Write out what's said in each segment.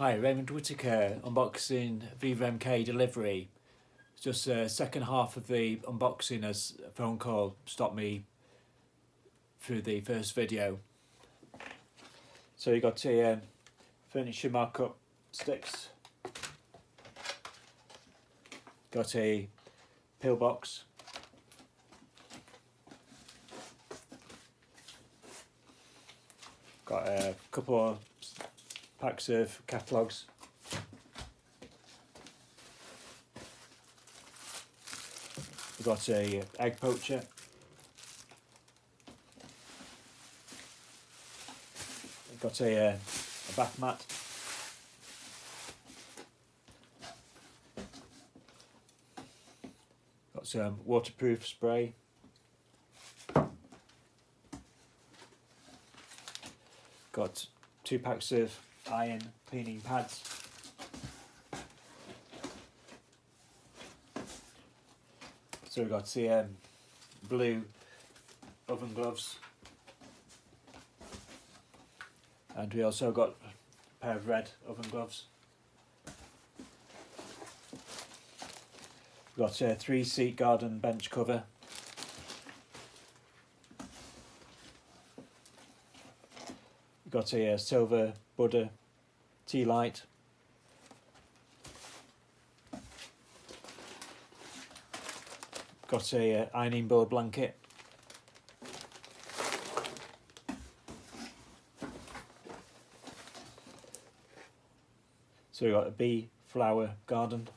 Hi, Raymond Whitaker unboxing VivaMk delivery. It's just the second half of the unboxing as a phone call stopped me through the first video. So you got a furniture markup sticks, got a pill box, got a couple of packs of catalogues, we've got a egg poacher, we've got a bath mat, got some waterproof spray, got 2 packs of iron cleaning pads, so we've got the blue oven gloves, and we also got a pair of red oven gloves. We've got a 3-seat garden bench cover, we've got a silver Buddha tea light, got a ironing board blanket, so we've got a bee flower garden,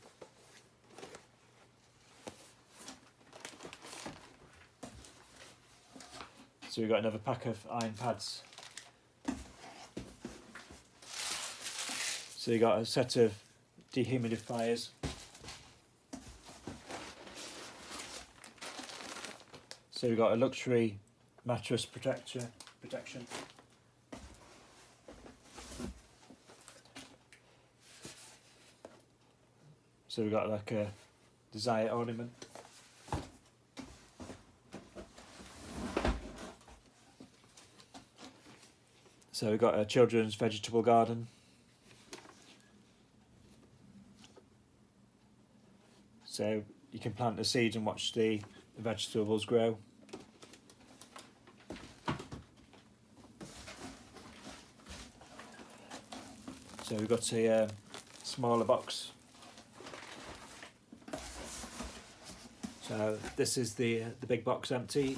so we've got another pack of iron pads. So you got a set of dehumidifiers, so we've got a luxury mattress protection, so we've got like a desire ornament, so we've got a children's vegetable garden, so you can plant the seeds and watch the vegetables grow. So we've got a smaller box. So this is the big box empty.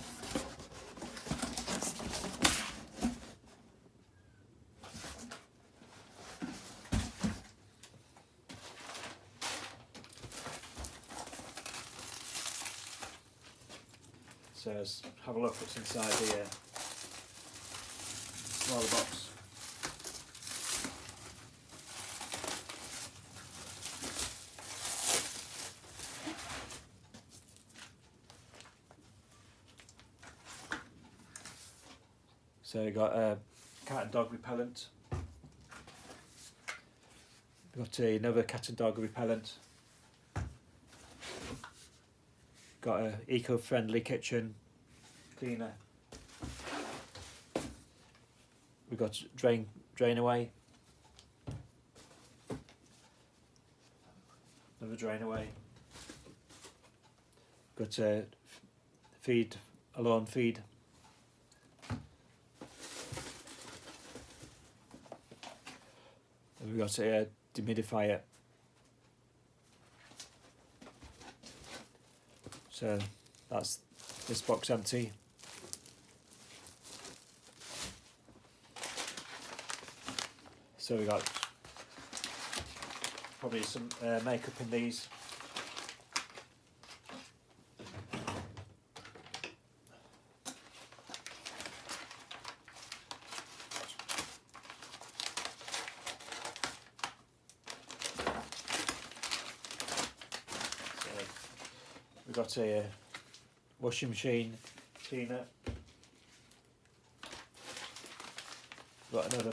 So let's have a look what's inside the smaller box. So you got a cat and dog repellent. We've got another cat and dog repellent. Got a eco-friendly kitchen cleaner. We've got drain away. Another drain away. Got a lawn feed. And we've got a dehumidifier. So that's this box empty. So we got probably some makeup in these. We've got a washing machine cleaner. We've got another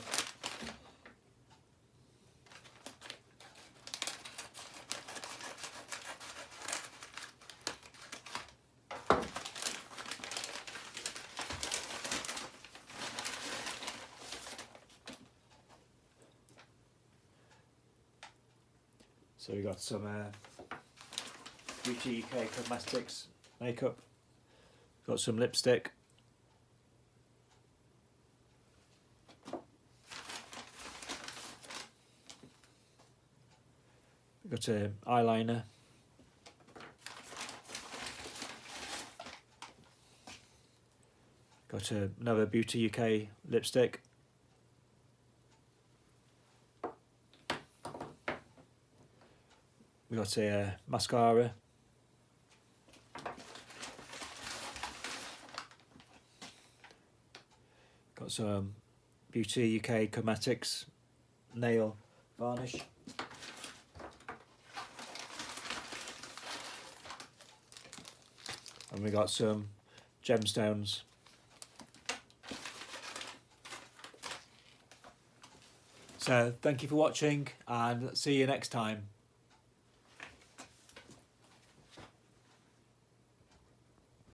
So we got some Beauty UK Cosmetics makeup. Got some lipstick. Got a eyeliner. Got another Beauty UK lipstick. We got a mascara. Got some Beauty UK Cosmetics nail varnish. And we got some gemstones. So thank you for watching and see you next time.